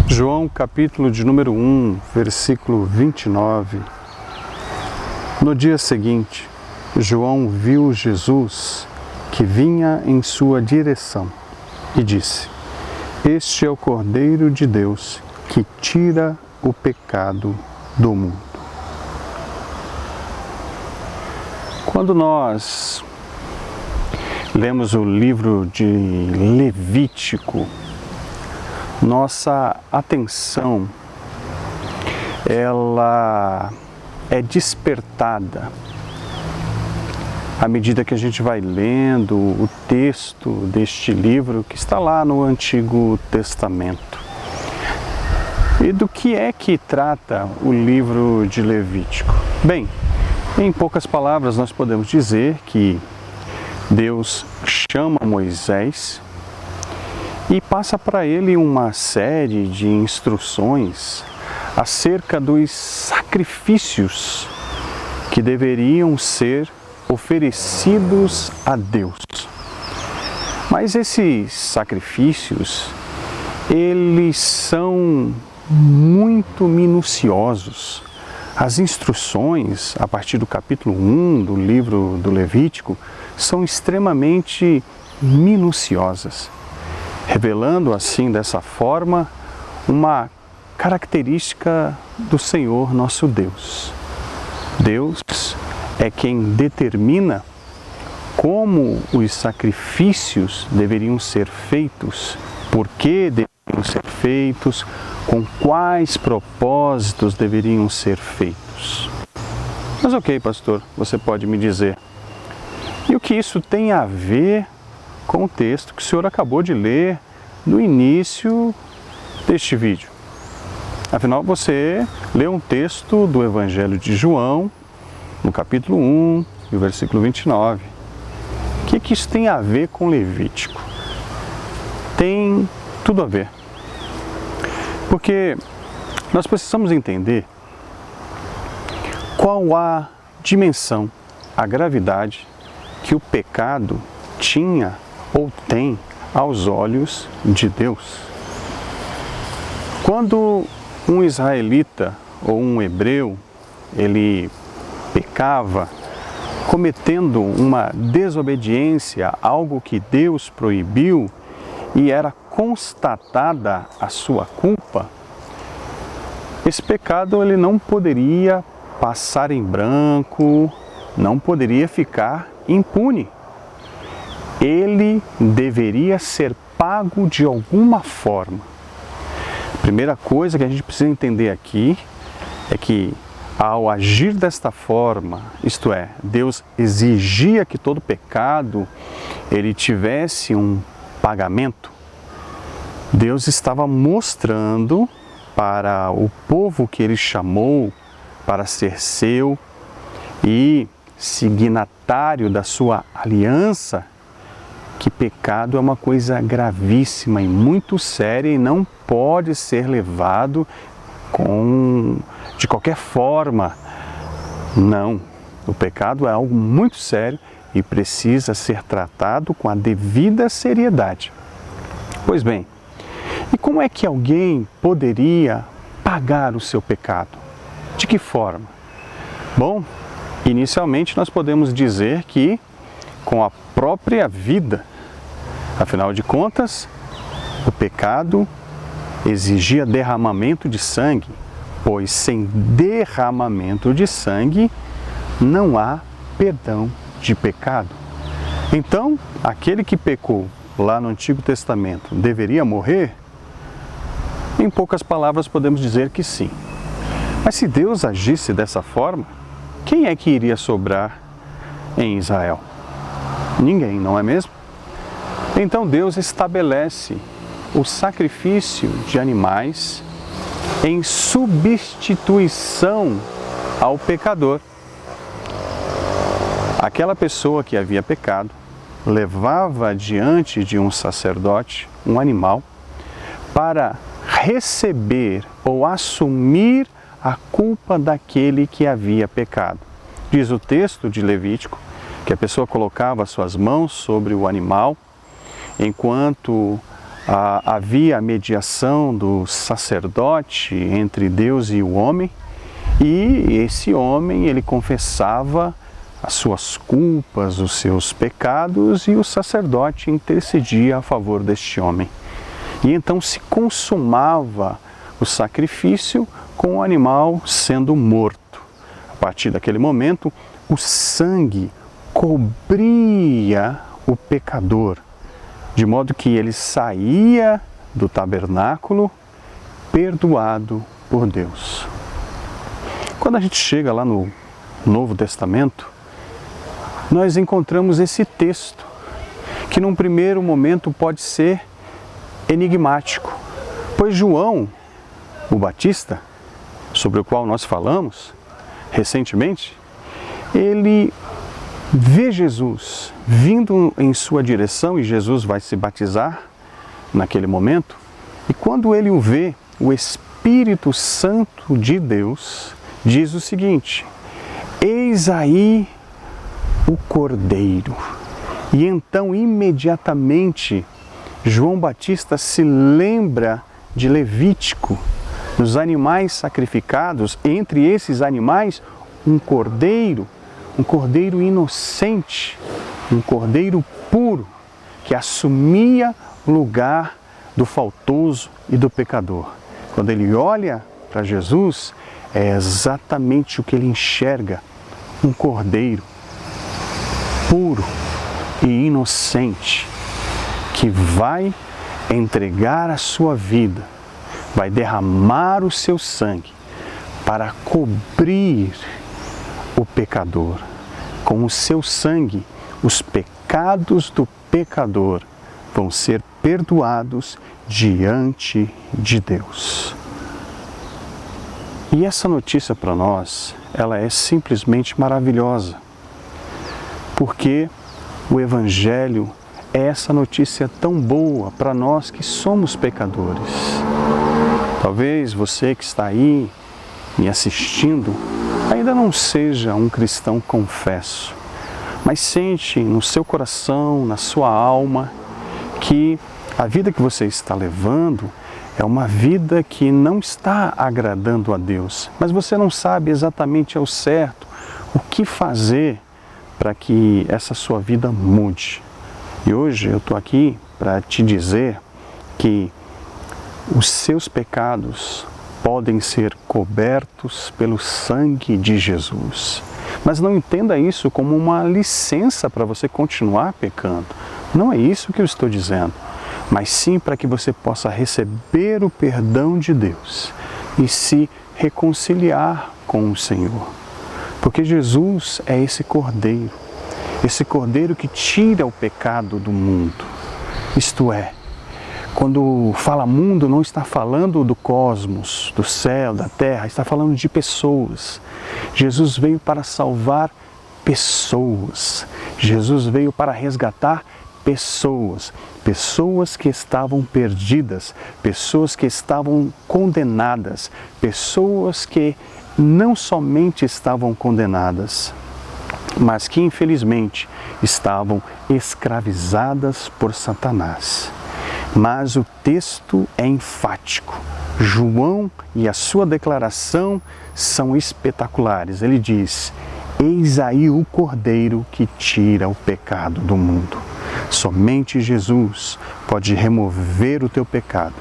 João capítulo de número 1, versículo 29. No dia seguinte, João viu Jesus que vinha em sua direção e disse: Este é o Cordeiro de Deus que tira o pecado do mundo. Quando nós lemos o livro de Levítico, nossa atenção ela é despertada à medida que a gente vai lendo o texto deste livro que está lá no Antigo Testamento. E do que é que trata o livro de Levítico? Bem, em poucas palavras nós podemos dizer que Deus chama Moisés e passa para ele uma série de instruções acerca dos sacrifícios que deveriam ser oferecidos a Deus. Mas esses sacrifícios, eles são muito minuciosos. As instruções, a partir do capítulo 1 do livro do Levítico, são extremamente minuciosas, revelando assim, dessa forma, uma característica do Senhor nosso Deus. Deus é quem determina como os sacrifícios deveriam ser feitos, por que deveriam ser feitos, com quais propósitos deveriam ser feitos. Mas ok, pastor, você pode me dizer, e o que isso tem a ver com o texto que o senhor acabou de ler no início deste vídeo? Afinal, você leu um texto do Evangelho de João, no capítulo 1, e o versículo 29. O que isso tem a ver com Levítico? Tem tudo a ver. Porque nós precisamos entender qual a dimensão, a gravidade que o pecado tinha ou tem aos olhos de Deus. Quando um israelita ou um hebreu, ele pecava, cometendo uma desobediência, algo que Deus proibiu, e era constatada a sua culpa, esse pecado ele não poderia passar em branco, não poderia ficar impune. Ele deveria ser pago de alguma forma. A primeira coisa que a gente precisa entender aqui é que, ao agir desta forma, isto é, Deus exigia que todo pecado ele tivesse um pagamento. Deus estava mostrando para o povo que ele chamou para ser seu e signatário da sua aliança, que pecado é uma coisa gravíssima e muito séria e não pode ser levado de qualquer forma. Não, o pecado é algo muito sério e precisa ser tratado com a devida seriedade. Pois bem, e como é que alguém poderia pagar o seu pecado? De que forma? Bom, inicialmente nós podemos dizer que com a própria vida. Afinal de contas, o pecado exigia derramamento de sangue, pois sem derramamento de sangue não há perdão de pecado. Então, aquele que pecou lá no Antigo Testamento deveria morrer? Em poucas palavras podemos dizer que sim. Mas se Deus agisse dessa forma, quem é que iria sobrar em Israel? Ninguém, não é mesmo? Então Deus estabelece o sacrifício de animais em substituição ao pecador. Aquela pessoa que havia pecado levava diante de um sacerdote um animal para receber ou assumir a culpa daquele que havia pecado. diz o texto de Levítico, que a pessoa colocava suas mãos sobre o animal, enquanto havia a mediação do sacerdote entre Deus e o homem, e esse homem, ele confessava as suas culpas, os seus pecados, e o sacerdote intercedia a favor deste homem. E então se consumava o sacrifício com o animal sendo morto. A partir daquele momento, o sangue cobria o pecador, de modo que ele saía do tabernáculo perdoado por Deus. Quando a gente chega lá no Novo Testamento, nós encontramos esse texto, que num primeiro momento pode ser enigmático, pois João, o Batista, sobre o qual nós falamos recentemente, ele vê Jesus vindo em sua direção, e Jesus vai se batizar naquele momento, e quando ele o vê, o Espírito Santo de Deus diz o seguinte: eis aí o Cordeiro. E então imediatamente João Batista se lembra de Levítico, dos animais sacrificados, entre esses animais um cordeiro inocente, um cordeiro puro, que assumia o lugar do faltoso e do pecador. Quando ele olha para Jesus, é exatamente o que ele enxerga: um cordeiro puro e inocente, que vai entregar a sua vida, vai derramar o seu sangue para cobrir o pecador. Com o seu sangue, os pecados do pecador vão ser perdoados diante de Deus. E essa notícia para nós, ela é simplesmente maravilhosa, porque o Evangelho é essa notícia tão boa para nós que somos pecadores. Talvez você que está aí me assistindo ainda não seja um cristão confesso, mas sente no seu coração, na sua alma, que a vida que você está levando é uma vida que não está agradando a Deus, mas você não sabe exatamente ao certo o que fazer para que essa sua vida mude. E hoje eu estou aqui para te dizer que os seus pecados podem ser cobertos pelo sangue de Jesus. Mas não entenda isso como uma licença para você continuar pecando. Não é isso que eu estou dizendo, mas sim para que você possa receber o perdão de Deus e se reconciliar com o Senhor. Porque Jesus é esse cordeiro que tira o pecado do mundo. Isto é, quando fala mundo, não está falando do cosmos, do céu, da terra, está falando de pessoas. Jesus veio para salvar pessoas. Jesus veio para resgatar pessoas. Pessoas que estavam perdidas, pessoas que estavam condenadas, pessoas que não somente estavam condenadas, mas que infelizmente estavam escravizadas por Satanás. Mas o texto é enfático. João e a sua declaração são espetaculares. Ele diz: eis aí o Cordeiro que tira o pecado do mundo. Somente Jesus pode remover o teu pecado.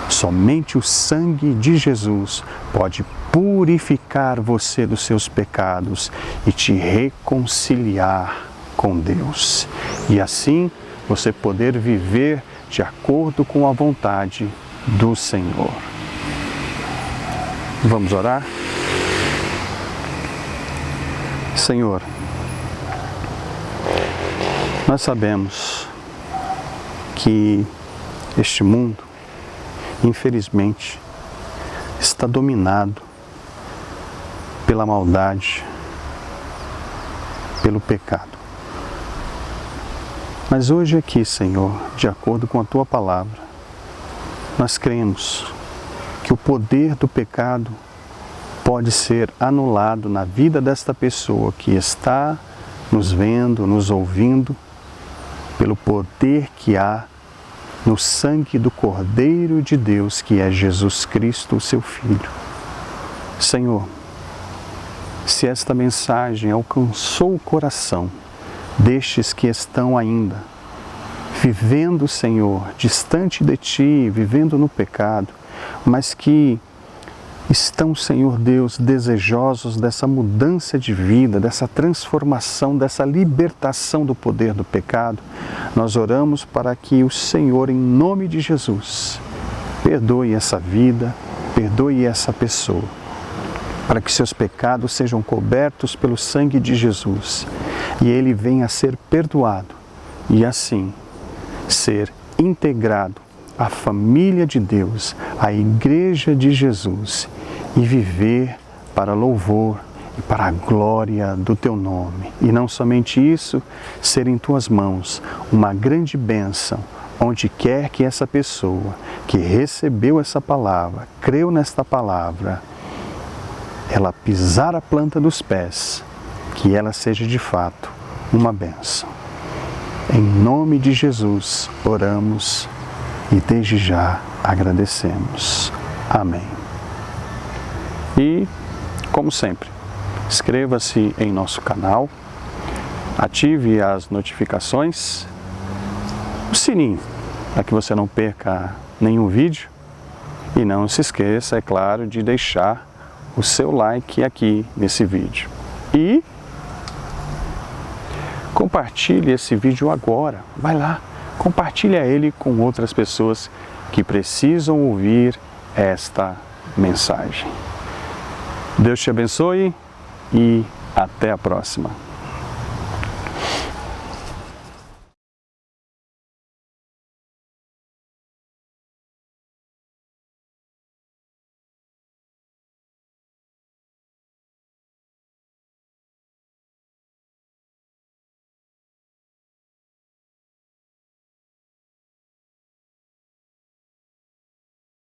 Somente o sangue de Jesus pode purificar você dos seus pecados e te reconciliar com Deus. E assim você poder viver de acordo com a vontade do Senhor. Vamos orar? Senhor, nós sabemos que este mundo, infelizmente, está dominado pela maldade, pelo pecado. Mas hoje aqui, Senhor, de acordo com a Tua palavra, nós cremos que o poder do pecado pode ser anulado na vida desta pessoa que está nos vendo, nos ouvindo, pelo poder que há no sangue do Cordeiro de Deus, que é Jesus Cristo, o seu Filho. Senhor, se esta mensagem alcançou o coração destes que estão ainda vivendo, Senhor, distante de Ti, vivendo no pecado, mas que estão, Senhor Deus, desejosos dessa mudança de vida, dessa transformação, dessa libertação do poder do pecado, nós oramos para que o Senhor, em nome de Jesus, perdoe essa vida, perdoe essa pessoa, para que seus pecados sejam cobertos pelo sangue de Jesus e ele venha a ser perdoado e assim ser integrado à família de Deus, à Igreja de Jesus, e viver para louvor e para a glória do Teu nome. E não somente isso, ser em Tuas mãos uma grande bênção, onde quer que essa pessoa que recebeu essa palavra, creu nesta palavra, ela pisar a planta dos pés, que ela seja de fato uma bênção. Em nome de Jesus oramos e desde já agradecemos. Amém. E, como sempre, inscreva-se em nosso canal, ative as notificações, o sininho, para que você não perca nenhum vídeo. E não se esqueça, é claro, de deixar o seu like aqui nesse vídeo. E compartilhe esse vídeo agora, vai lá, compartilhe ele com outras pessoas que precisam ouvir esta mensagem. Deus te abençoe e até a próxima.